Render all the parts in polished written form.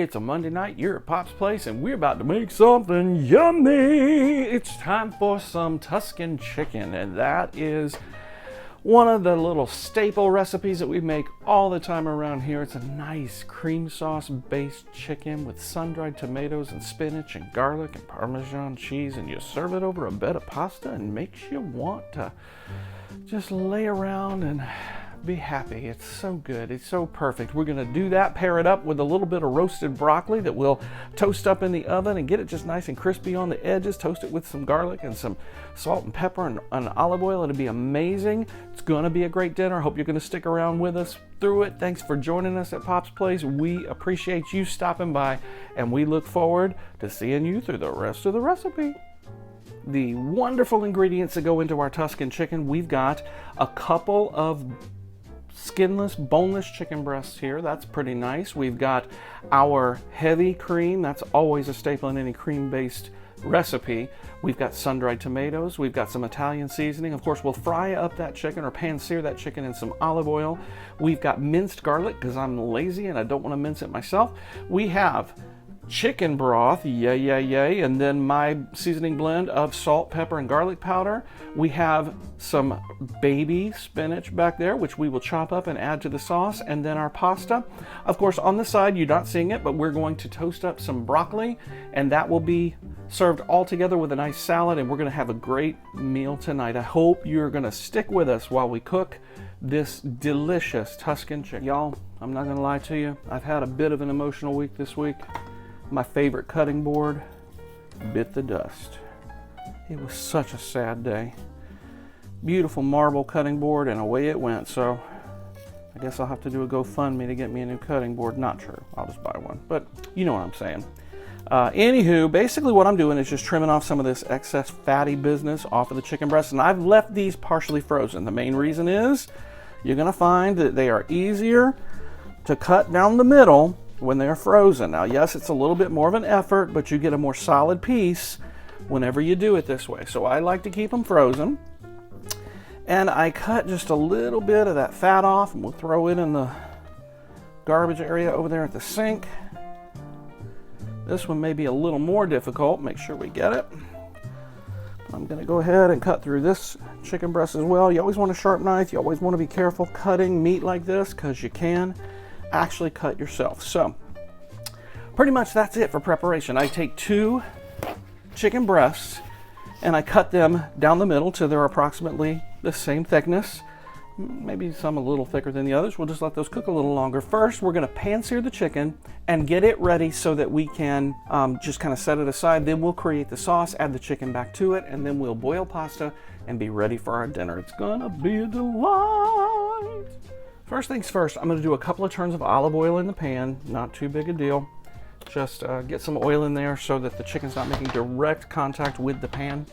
It's a Monday night, you're at Pop's Place, and we're about to make something yummy. It's time for some Tuscan chicken, and that is one of the little staple recipes that we make all the time around here. It's a nice cream sauce based chicken with sun-dried tomatoes and spinach and garlic and Parmesan cheese, and you serve it over a bed of pasta and makes you want to just lay around and be happy. It's so good. It's so perfect. We're going to do that, pair it up with a little bit of roasted broccoli that we'll toast up in the oven and get it just nice and crispy on the edges. Toast it with some garlic and some salt and pepper and olive oil. It'll be amazing. It's going to be a great dinner. I hope you're going to stick around with us through it. Thanks for joining us at Pop's Place. We appreciate you stopping by, and we look forward to seeing you through the rest of the recipe. The wonderful ingredients that go into our Tuscan chicken, we've got a couple of skinless, boneless chicken breasts here. That's pretty nice. We've got our heavy cream. That's always a staple in any cream-based recipe. We've got sun-dried tomatoes. We've got some Italian seasoning. Of course, we'll fry up that chicken or pan-sear that chicken in some olive oil. We've got minced garlic because I'm lazy and I don't want to mince it myself. We have chicken broth, yay, and then my seasoning blend of salt, pepper, and garlic powder. We have some baby spinach back there, which we will chop up and add to the sauce, and then our pasta. Of course, on the side, you're not seeing it, but we're going to toast up some broccoli, and that will be served all together with a nice salad, and we're going to have a great meal tonight. I hope you're going to stick with us while we cook this delicious Tuscan chicken. Y'all, I'm not going to lie to you. I've had a bit of an emotional week this week. My favorite cutting board bit the dust. It was such a sad day. Beautiful marble cutting board, and away it went. So I guess I'll have to do a GoFundMe to get me a new cutting board. Not true. I'll just buy one. But you know what I'm saying. Anywho, basically what I'm doing is just trimming off some of this excess fatty business off of the chicken breasts, and I've left these partially frozen. The main reason is you're going to find that they are easier to cut down the middle when they're frozen. Now, yes, it's a little bit more of an effort, but you get a more solid piece whenever you do it this way. So I like to keep them frozen. And I cut just a little bit of that fat off, and we'll throw it in the garbage area over there at the sink. This one may be a little more difficult. Make sure we get it. I'm going to go ahead and cut through this chicken breast as well. You always want a sharp knife. You always want to be careful cutting meat like this because you can actually cut yourself. So pretty much that's it for preparation. I take 2 chicken breasts and I cut them down the middle till they're approximately the same thickness. Maybe some a little thicker than the others. We'll just let those cook a little longer. First, we're going to pan-sear the chicken and get it ready so that we can just kind of set it aside. Then we'll create the sauce, add the chicken back to it, and then we'll boil pasta and be ready for our dinner. It's gonna be a delight. First things first, I'm going to do a couple of turns of olive oil in the pan. Not too big a deal. Just get some oil in there so that the chicken's not making direct contact with the pan.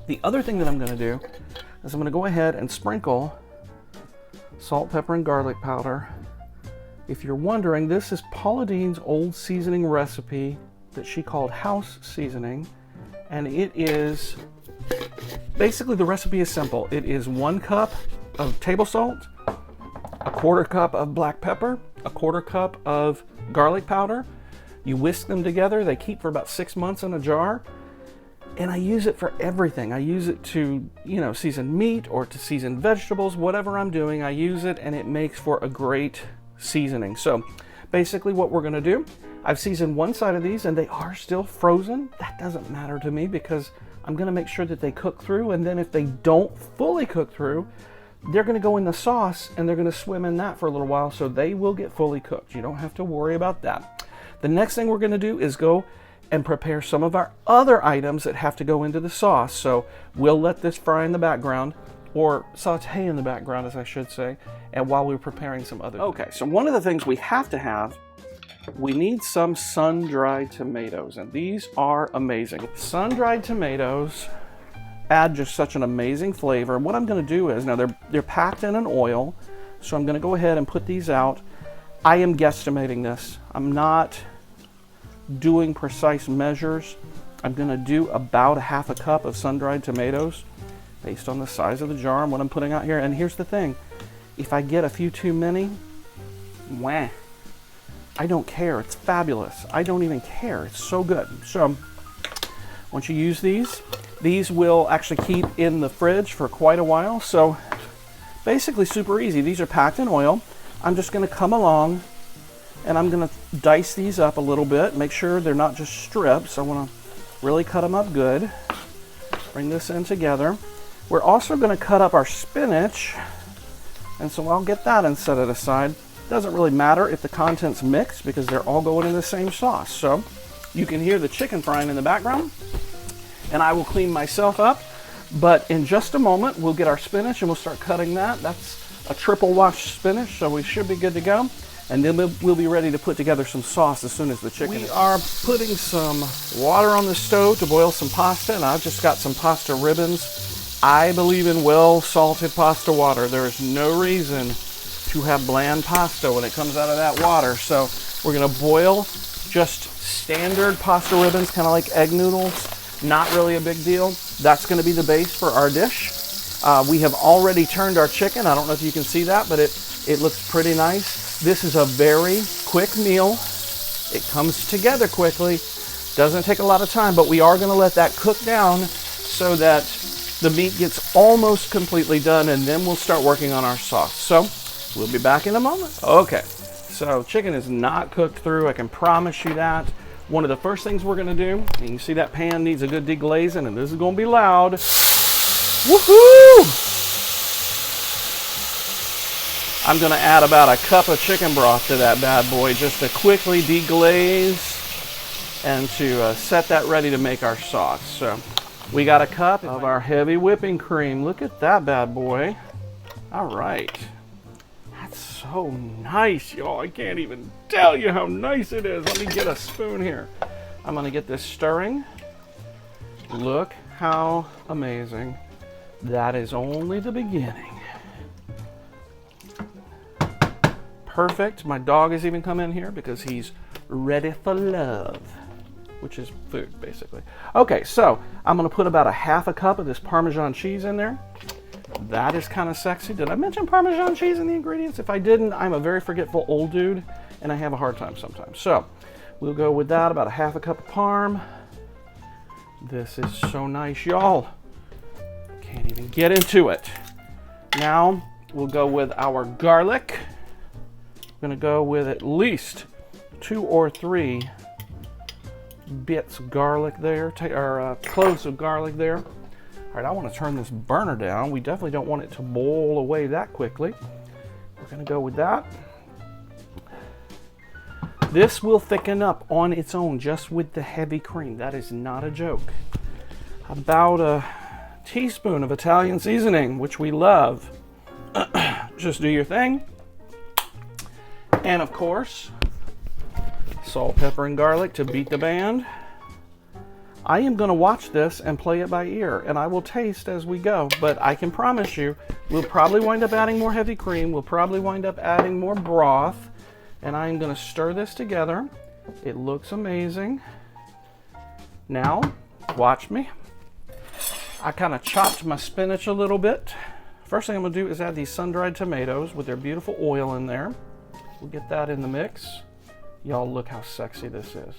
The other thing that I'm going to do is I'm going to go ahead and sprinkle salt, pepper, and garlic powder. If you're wondering, this is Paula Deen's old seasoning recipe that she called house seasoning. And it is, basically the recipe is simple. It is 1 cup of table salt, a 1/4 cup of black pepper, a 1/4 cup of garlic powder. You whisk them together. They keep for about 6 months in a jar. And I use it for everything. I use it to, season meat or to season vegetables, whatever I'm doing, I use it, and it makes for a great seasoning. So basically what we're gonna do, I've seasoned one side of these and they are still frozen. That doesn't matter to me because I'm gonna make sure that they cook through, and then if they don't fully cook through, they're going to go in the sauce and they're going to swim in that for a little while, so they will get fully cooked. You don't have to worry about that. The next thing we're going to do is go and prepare some of our other items that have to go into the sauce. So we'll let this fry in the background, or saute in the background as I should say, and while we're preparing some other things. Okay, so one of the things we have to have, we need some sun-dried tomatoes, and these are amazing. Sun-dried tomatoes add just such an amazing flavor. And what I'm going to do is, now they're packed in an oil, so I'm going to go ahead and put these out. I am guesstimating this. I'm not doing precise measures. I'm going to do about 1/2 cup of sun-dried tomatoes based on the size of the jar and what I'm putting out here. And here's the thing, if I get a few too many, I don't care. It's fabulous. I don't even care. It's so good. So once you use these will actually keep in the fridge for quite a while. So basically super easy. These are packed in oil. I'm just going to come along and I'm going to dice these up a little bit. Make sure they're not just strips. I want to really cut them up good. Bring this in together. We're also going to cut up our spinach. And so I'll get that and set it aside. Doesn't really matter if the contents mix because they're all going in the same sauce. So you can hear the chicken frying in the background. And I will clean myself up. But in just a moment, we'll get our spinach and we'll start cutting that. That's a triple wash spinach, so we should be good to go. And then we'll be ready to put together some sauce as soon as the chicken is. We are putting some water on the stove to boil some pasta, and I've just got some pasta ribbons. I believe in well-salted pasta water. There is no reason to have bland pasta when it comes out of that water. So we're gonna boil just standard pasta ribbons, kind of like egg noodles. Not really a big deal. That's gonna be the base for our dish. We have already turned our chicken. I don't know if you can see that, but it looks pretty nice. This is a very quick meal. It comes together quickly. Doesn't take a lot of time, but we are gonna let that cook down so that the meat gets almost completely done, and then we'll start working on our sauce. So we'll be back in a moment. Okay, so chicken is not cooked through, I can promise you that. One of the first things we're gonna do, and you see that pan needs a good deglazing, and this is gonna be loud. Woohoo! I'm gonna add about a cup of chicken broth to that bad boy just to quickly deglaze and to set that ready to make our sauce. So we got a cup of our heavy whipping cream. Look at that bad boy. All right. That's so nice, y'all. I can't even tell you how nice it is. Let me get a spoon here. I'm gonna get this stirring. Look how amazing. That is only the beginning. Perfect. My dog has even come in here because he's ready for love, which is food, basically. Okay, so I'm gonna put about a half a cup of this Parmesan cheese in there. That is kind of sexy. Did I mention Parmesan cheese in the ingredients? If I didn't, I'm a very forgetful old dude, and I have a hard time sometimes. So we'll go with that, about a half a cup of Parm. This is so nice, y'all. Can't even get into it. Now we'll go with our garlic. I'm gonna go with at least 2 or 3 bits of garlic there, or cloves of garlic there. All right, I want to turn this burner down. We definitely don't want it to boil away that quickly. We're gonna go with that. This will thicken up on its own just with the heavy cream. That is not a joke. About a teaspoon of Italian seasoning, which we love. Just do your thing. And of course, salt, pepper, and garlic to beat the band. I am going to watch this and play it by ear, and I will taste as we go. But I can promise you, we'll probably wind up adding more heavy cream. We'll probably wind up adding more broth. And I'm going to stir this together. It looks amazing. Now, watch me. I kind of chopped my spinach a little bit. First thing I'm going to do is add these sun-dried tomatoes with their beautiful oil in there. We'll get that in the mix. Y'all, look how sexy this is.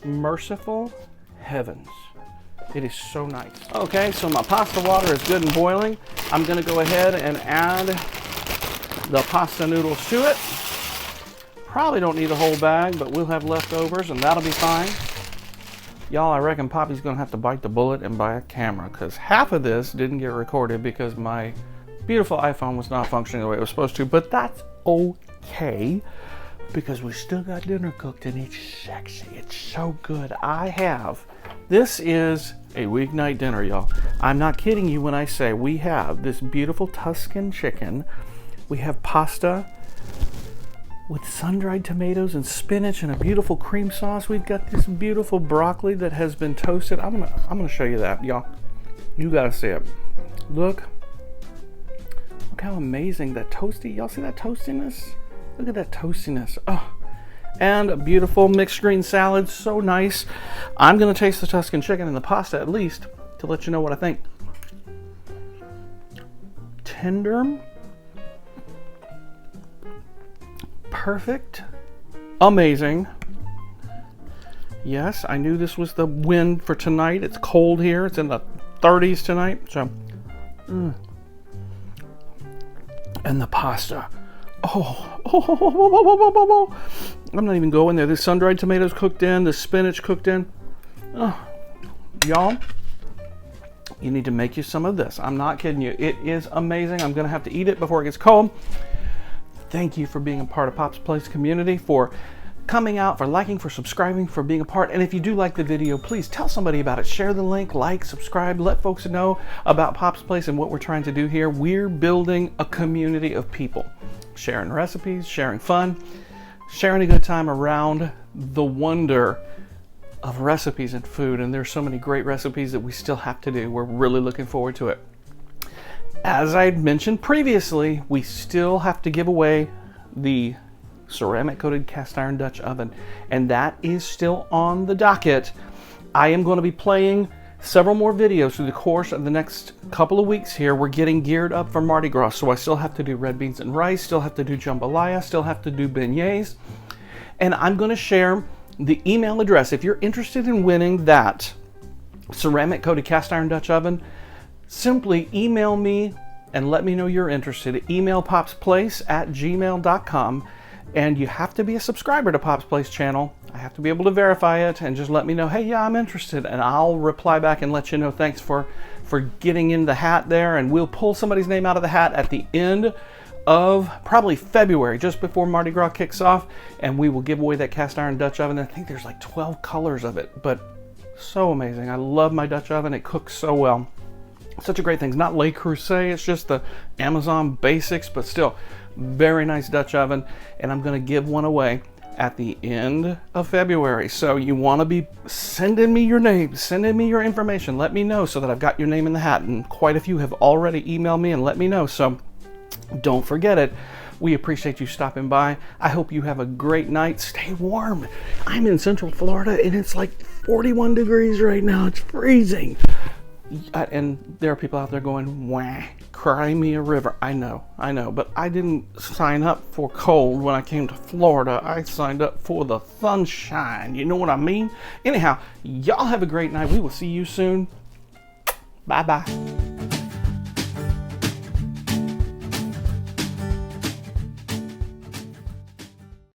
Merciful heavens. It is so nice. Okay, so my pasta water is good and boiling. I'm gonna go ahead and add the pasta noodles to it. Probably don't need a whole bag, but we'll have leftovers and that'll be fine. Y'all, I reckon Poppy's gonna have to bite the bullet and buy a camera, because half of this didn't get recorded because my beautiful iPhone was not functioning the way it was supposed to, but that's okay, because we still got dinner cooked and it's sexy. It's so good. This is a weeknight dinner, y'all. I'm not kidding you when I say we have this beautiful Tuscan chicken. We have pasta with sun-dried tomatoes and spinach and a beautiful cream sauce. We've got this beautiful broccoli that has been toasted. I'm gonna show you that, y'all. You gotta see it. Look how amazing that toasty, y'all see that toastiness? Look at that toastiness. Oh, and a beautiful mixed green salad, so nice. I'm gonna taste the Tuscan chicken and the pasta at least to let you know what I think. Tender, perfect, amazing. Yes, I knew this was the wind for tonight. It's cold here. It's in the 30s tonight. So, and the pasta. Oh, I'm not even going there. The sun-dried tomatoes cooked in, the spinach cooked in. Oh, y'all, you need to make you some of this. I'm not kidding you. It is amazing. I'm going to have to eat it before it gets cold. Thank you for being a part of Pop's Place community, for coming out, for liking, for subscribing, for being a part. And if you do like the video, please tell somebody about it. Share the link, like, subscribe, let folks know about Pop's Place and what we're trying to do here. We're building a community of people, sharing recipes, sharing fun, sharing a good time around the wonder of recipes and food. And there's so many great recipes that we still have to do. We're really looking forward to it. As I mentioned previously, we still have to give away the ceramic coated cast iron Dutch oven, and that is still on the docket. I am going to be playing several more videos through the course of the next couple of weeks here. We're getting geared up for Mardi Gras, so I still have to do red beans and rice, still have to do jambalaya, still have to do beignets, and I'm going to share the email address. If you're interested in winning that ceramic coated cast iron Dutch oven, simply email me and let me know you're interested. Email popsplace@gmail.com. And you have to be a subscriber to Pop's Place channel. I have to be able to verify it and just let me know, hey, yeah, I'm interested. And I'll reply back and let you know, thanks for getting in the hat there. And we'll pull somebody's name out of the hat at the end of probably February, just before Mardi Gras kicks off. And we will give away that cast iron Dutch oven. I think there's like 12 colors of it, but so amazing. I love my Dutch oven. It cooks so well. Such a great thing. It's not Le Creuset. It's just the Amazon basics, but still very nice Dutch oven. And I'm going to give one away at the end of February. So you want to be sending me your name, sending me your information. Let me know so that I've got your name in the hat. And quite a few have already emailed me and let me know. So don't forget it. We appreciate you stopping by. I hope you have a great night. Stay warm. I'm in Central Florida and it's like 41 degrees right now. It's freezing. And there are people out there going, wah, cry me a river. I know, but I didn't sign up for cold when I came to Florida. I signed up for the sunshine. You know what I mean? Anyhow, y'all have a great night. We will see you soon. Bye-bye.